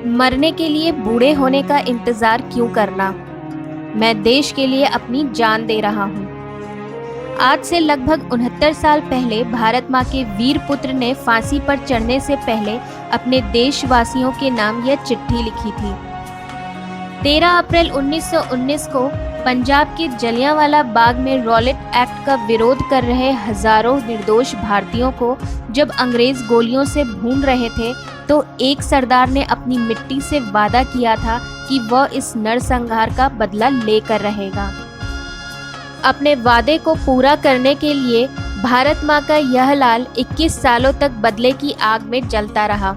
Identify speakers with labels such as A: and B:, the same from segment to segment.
A: मरने के लिए बूढ़े होने का इंतजार क्यों करना। मैं देश के लिए अपनी जान दे रहा हूँ। आज से लगभग 69 साल पहले भारत माँ के वीर पुत्र ने फांसी पर चढ़ने से पहले अपने देशवासियों के नाम यह चिट्ठी लिखी थी। 13 अप्रैल 1919 को पंजाब के जलियांवाला बाग में रॉलेट एक्ट का विरोध कर रहे हजारों निर्दोष भारतीयों को जब अंग्रेज गोलियों से भून रहे थे, तो एक सरदार ने अपनी मिट्टी से वादा किया था कि वह इस नरसंहार का बदला लेकर रहेगा। अपने वादे को पूरा करने के लिए भारत माँ का यह लाल 21 सालों तक बदले की आग में जलता रहा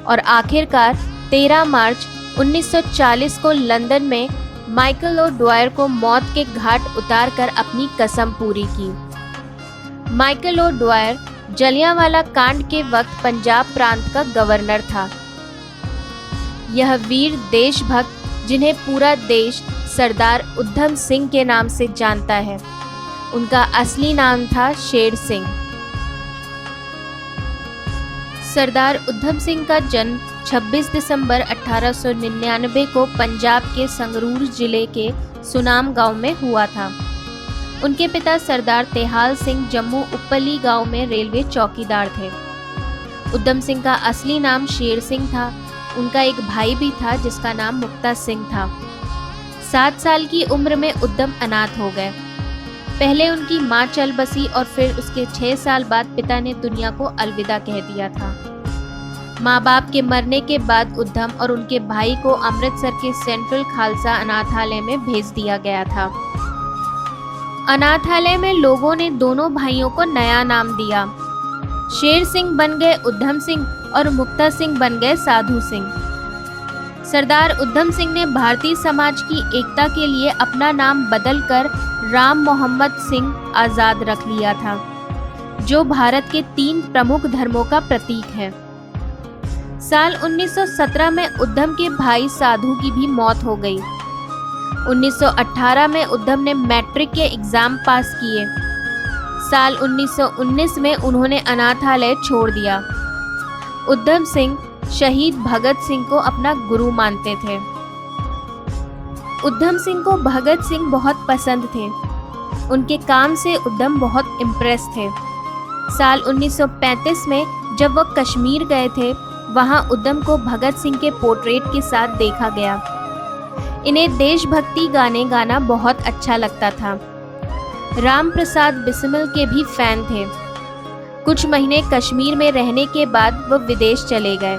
A: और आखिरकार 13 मार्च 1940 को लंदन में माइकल ओ'ड्वायर को मौत के घाट उतारकर अपनी कसम पूरी की। माइकल ओ'ड्वायर जलियांवाला कांड के वक्त पंजाब प्रांत का गवर्नर था। यह वीर देशभक्त, जिन्हें पूरा देश सरदार उधम सिंह के नाम से जानता है, उनका असली नाम था शेर सिंह। सरदार उधम सिंह का जन्म 26 दिसंबर 1899 को पंजाब के संगरूर जिले के सुनाम गांव में हुआ था। उनके पिता सरदार तेहाल सिंह जम्मू उपली गांव में रेलवे चौकीदार थे। उधम सिंह का असली नाम शेर सिंह था। उनका एक भाई भी था जिसका नाम मुक्ता सिंह था। 7 साल की उम्र में उधम अनाथ हो गए। पहले उनकी मां चल बसी और फिर उसके 6 साल बाद पिता ने दुनिया को अलविदा कह दिया था। माँ बाप के मरने के बाद उधम और उनके भाई को अमृतसर के सेंट्रल खालसा अनाथालय में भेज दिया गया था। अनाथालय में लोगों ने दोनों भाइयों को नया नाम दिया। शेर सिंह बन गए उधम सिंह और मुक्ता सिंह बन गए साधु सिंह। सरदार उधम सिंह ने भारतीय समाज की एकता के लिए अपना नाम बदलकर राम मोहम्मद सिंह आज़ाद रख लिया था, जो भारत के 3 प्रमुख धर्मों का प्रतीक है। साल 1917 में उधम के भाई साधु की भी मौत हो गई। 1918 में उधम ने मैट्रिक के एग्जाम पास किए। साल 1919 में उन्होंने अनाथालय छोड़ दिया। उधम सिंह शहीद भगत सिंह को अपना गुरु मानते थे। उधम सिंह को भगत सिंह बहुत पसंद थे। उनके काम से उधम बहुत इम्प्रेस थे। साल 1935 में जब वह कश्मीर गए थे, वहां उधम को भगत सिंह के पोर्ट्रेट के साथ देखा गया। इन्हें देशभक्ति गाने गाना बहुत अच्छा लगता था। राम प्रसाद बिस्मिल के भी फैन थे। कुछ महीने कश्मीर में रहने के बाद वह विदेश चले गए।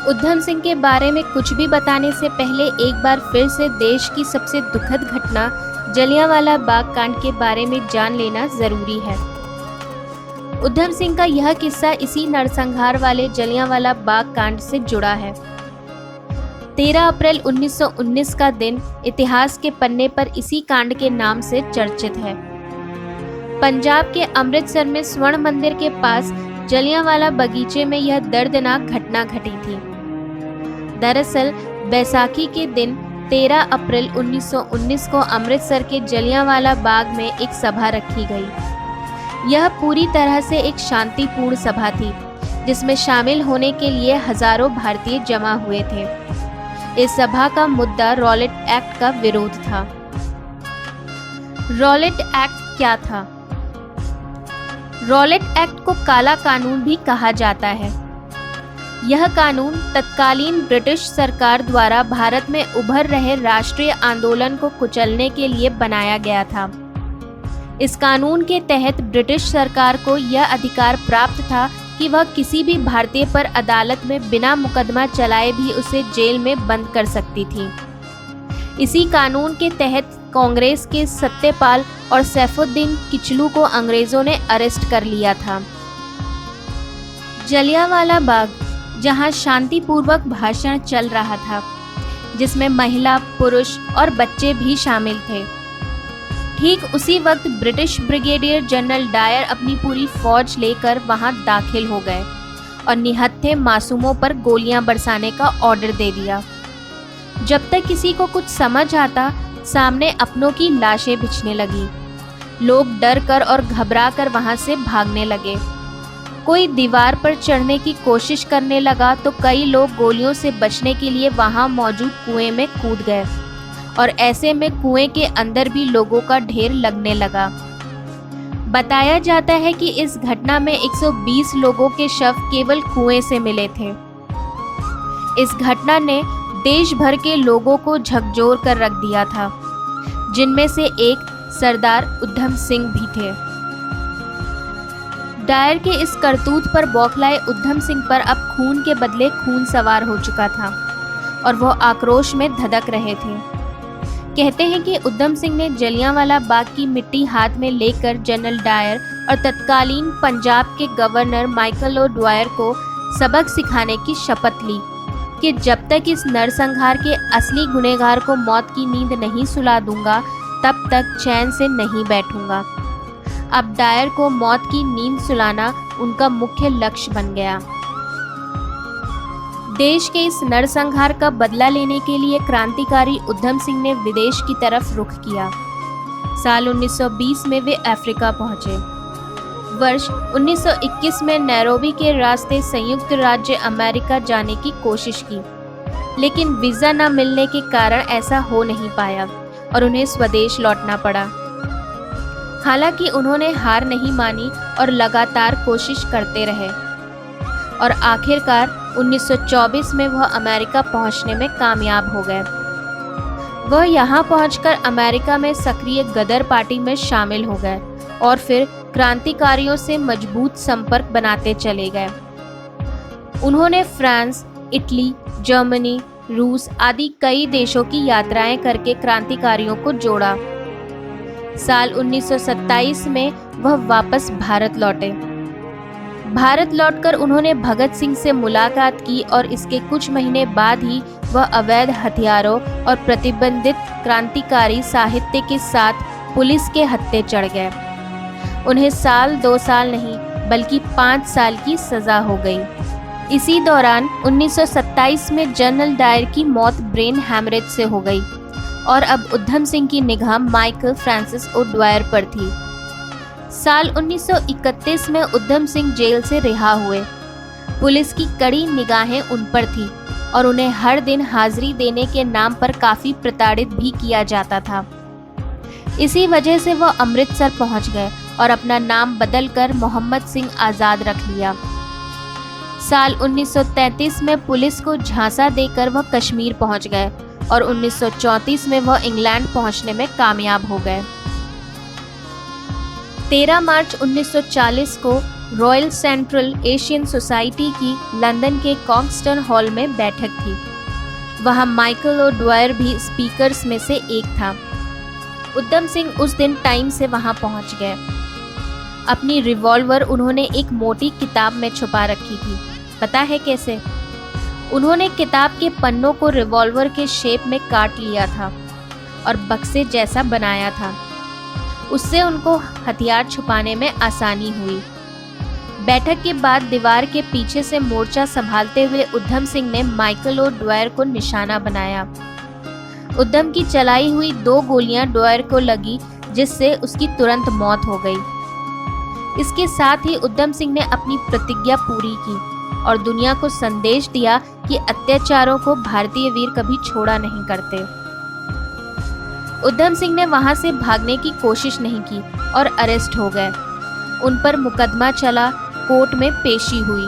A: उधम सिंह के बारे में कुछ भी बताने से पहले एक बार फिर से देश की सबसे दुखद घटना जलियांवाला बाग कांड के बारे में जान लेना जरूरी है। उधम सिंह का यह किस्सा इसी नरसंहार वाले जलियांवाला बाग कांड से जुड़ा है। 13 अप्रैल 1919 का दिन इतिहास के पन्ने पर इसी कांड के नाम से चर्चित है। पंजाब के अमृतसर में स्वर्ण मंदिर के पास जलियांवाला बगीचे में यह दर्दनाक घटना घटी थी। दरअसल बैसाखी के दिन 13 अप्रैल 1919 को अमृतसर के जलियांवाला बाग में एक सभा रखी गई। यह पूरी तरह से एक शांतिपूर्ण सभा थी, जिसमें शामिल होने के लिए हजारों भारतीय जमा हुए थे। इस सभा का मुद्दा रॉलेट एक्ट का विरोध था। रॉलेट एक्ट क्या था? रॉलेट एक्ट को काला कानून भी कहा जाता है। यह कानून तत्कालीन ब्रिटिश सरकार द्वारा भारत में उभर रहे राष्ट्रीय आंदोलन को कुचलने के लिए बनाया गया था। इस कानून के तहत ब्रिटिश सरकार को यह अधिकार प्राप्त था कि वह किसी भी भारतीय पर अदालत में बिना मुकदमा चलाए भी उसे जेल में बंद कर सकती थी। इसी कानून के तहत कांग्रेस के सत्यपाल और सैफुद्दीन किचलू को अंग्रेजों ने अरेस्ट कर लिया था। जलियांवाला बाग, जहां शांतिपूर्वक भाषण चल रहा था, जिसमें महिला, पुरुष और बच्चे भी शामिल थे, ठीक उसी वक्त ब्रिटिश ब्रिगेडियर जनरल डायर अपनी पूरी फौज लेकर वहां दाखिल हो गए और निहत्थे मासूमों पर गोलियां बरसाने का ऑर्डर दे दिया। जब तक किसी को कुछ समझ आता, सामने अपनों की लाशें बिछने लगी। लोग डर कर और घबरा कर वहां से भागने लगे। कोई दीवार पर चढ़ने की कोशिश करने लगा तो कई लोग गोलियों से बचने के लिए वहां मौजूद कुएं में कूद गए और ऐसे में कुएं के अंदर भी लोगों का ढेर लगने लगा। बताया जाता है कि इस घटना में 120 लोगों के शव केवल कुएं से मिले थे। इस घटना ने देश भर के लोगों को झकझोर कर रख दिया था, जिनमें से एक सरदार उधम सिंह भी थे। डायर के इस करतूत पर बौखलाए उधम सिंह पर अब खून के बदले खून सवार हो चुका था और वह आक्रोश में धधक रहे थे। कहते हैं कि उधम सिंह ने जलियांवाला बाग की मिट्टी हाथ में लेकर जनरल डायर और तत्कालीन पंजाब के गवर्नर माइकल ओ ड्वायर को सबक सिखाने की शपथ ली कि जब तक इस नरसंहार के असली गुनहगार को मौत की नींद नहीं सुला दूंगा तब तक चैन से नहीं बैठूंगा। अब डायर को मौत की नींद सुलाना उनका मुख्य लक्ष्य बन गया। देश के इस नरसंहार का बदला लेने के लिए क्रांतिकारी उधम सिंह ने विदेश की तरफ रुख किया। साल 1920 में वे अफ्रीका पहुंचे। वर्ष 1921 में नैरोबी के रास्ते संयुक्त राज्य अमेरिका जाने की कोशिश की, लेकिन वीज़ा न मिलने के कारण ऐसा हो नहीं पाया और उन्हें स्वदेश लौटना पड़ा। हालांकि उन्होंने हार नहीं मानी और लगातार कोशिश करते रहे और आखिरकार 1924 में वह अमेरिका पहुंचने में कामयाब हो गए। वह यहां पहुंचकर अमेरिका में सक्रिय गदर पार्टी में शामिल हो गए और फिर क्रांतिकारियों से मजबूत संपर्क बनाते चले गए। उन्होंने फ्रांस, इटली, जर्मनी, रूस आदि कई देशों की यात्राएं करके क्रांतिकारियों को जोड़ा। साल 1927 में वह वापस भारत लौटे। भारत लौटकर उन्होंने भगत सिंह से मुलाकात की और इसके कुछ महीने बाद ही वह अवैध हथियारों और प्रतिबंधित क्रांतिकारी साहित्य के साथ पुलिस के हत्थे चढ़ गए। उन्हें साल 2 साल नहीं बल्कि 5 साल की सजा हो गई। इसी दौरान 1927 में जनरल डायर की मौत ब्रेन हैमरेज से हो गई और अब उधम सिंह की निगाह माइकल फ्रांसिस ओ ड्वायर पर थी। साल 1931 में उधम सिंह जेल से रिहा हुए। पुलिस की कड़ी निगाहें उन पर थी और उन्हें हर दिन हाजिरी देने के नाम पर काफ़ी प्रताड़ित भी किया जाता था। इसी वजह से वह अमृतसर पहुंच गए और अपना नाम बदलकर मोहम्मद सिंह आज़ाद रख लिया। साल 1933 में पुलिस को झांसा देकर वह कश्मीर पहुंच गए और 1934 में वह इंग्लैंड पहुंचने में कामयाब हो गए। 13 मार्च 1940 को रॉयल सेंट्रल एशियन सोसाइटी की लंदन के कॉक्सटन हॉल में बैठक थी। वहां माइकल ओ ड्वायर भी स्पीकर्स में से एक था। उधम सिंह उस दिन टाइम से वहां पहुंच गए। अपनी रिवॉल्वर उन्होंने एक मोटी किताब में छुपा रखी थी। पता है कैसे? उन्होंने किताब के पन्नों को रिवॉल्वर के शेप में काट लिया था और बक्से जैसा बनाया था। उससे उनको हथियार छुपाने में आसानी हुई। बैठक के बाद दीवार के पीछे से मोर्चा संभालते हुए उधम सिंह ने माइकल ओ ड्वायर को निशाना बनाया। उधम की चलाई हुई 2 गोलियां ड्वायर को लगी, जिससे उसकी तुरंत मौत हो गई। इसके साथ ही उधम सिंह ने अपनी प्रतिज्ञा पूरी की और दुनिया को संदेश दिया कि अत्याचारों को भारतीय वीर कभी छोड़ा नहीं करते। उधम सिंह ने वहां से भागने की कोशिश नहीं की और अरेस्ट हो गए। उन पर मुकदमा चला, कोर्ट में पेशी हुई।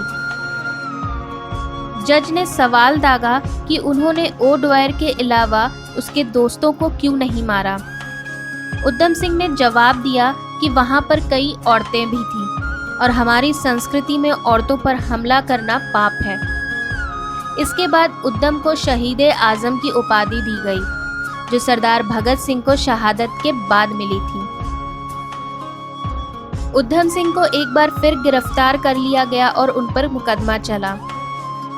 A: जज ने सवाल दागा कि उन्होंने ओ ड्वायर के अलावा उसके दोस्तों को क्यों नहीं मारा। उधम सिंह ने जवाब दिया कि वहां पर कई औरतें भी थीं और हमारी संस्कृति में औरतों पर हमला करना पाप है। इसके बाद उधम को शहीद आजम की उपाधि दी गई, जो सरदार भगत सिंह को शहादत के बाद मिली थी। उधम सिंह को एक बार फिर गिरफ्तार कर लिया गया और उन पर मुकदमा चला।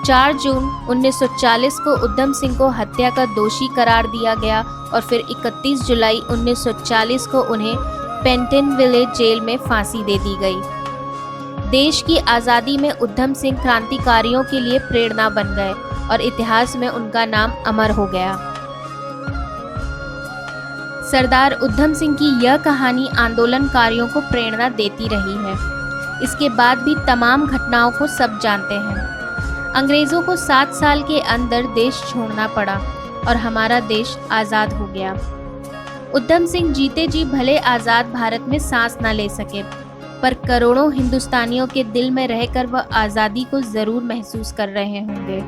A: 4 जून 1940 को उधम सिंह को हत्या का दोषी करार दिया गया और फिर 31 जुलाई 1940 को उन्हें पेंटनविले जेल में फांसी दे दी गई। देश की आज़ादी में उधम सिंह क्रांतिकारियों के लिए प्रेरणा बन गए और इतिहास में उनका नाम अमर हो गया। सरदार उधम सिंह की यह कहानी आंदोलनकारियों को प्रेरणा देती रही है। इसके बाद भी तमाम घटनाओं को सब जानते हैं। अंग्रेज़ों को 7 साल के अंदर देश छोड़ना पड़ा और हमारा देश आज़ाद हो गया। उधम सिंह जीते जी भले आज़ाद भारत में सांस न ले सके, पर करोड़ों हिंदुस्तानियों के दिल में रहकर वह आज़ादी को ज़रूर महसूस कर रहे होंगे।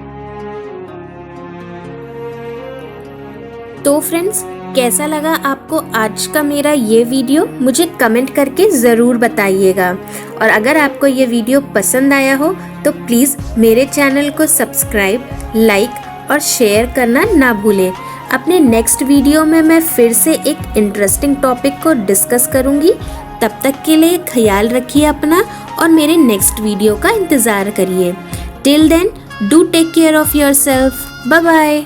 B: तो फ्रेंड्स, कैसा लगा आपको आज का मेरा ये वीडियो? मुझे कमेंट करके ज़रूर बताइएगा। और अगर आपको ये वीडियो पसंद आया हो तो प्लीज़ मेरे चैनल को सब्सक्राइब, लाइक और शेयर करना ना भूलें। अपने नेक्स्ट वीडियो में मैं फिर से एक इंटरेस्टिंग टॉपिक को डिस्कस करूँगी। तब तक के लिए ख्याल रखिए अपना और मेरे नेक्स्ट वीडियो का इंतज़ार करिए। Till then, do take care of yourself. Bye bye.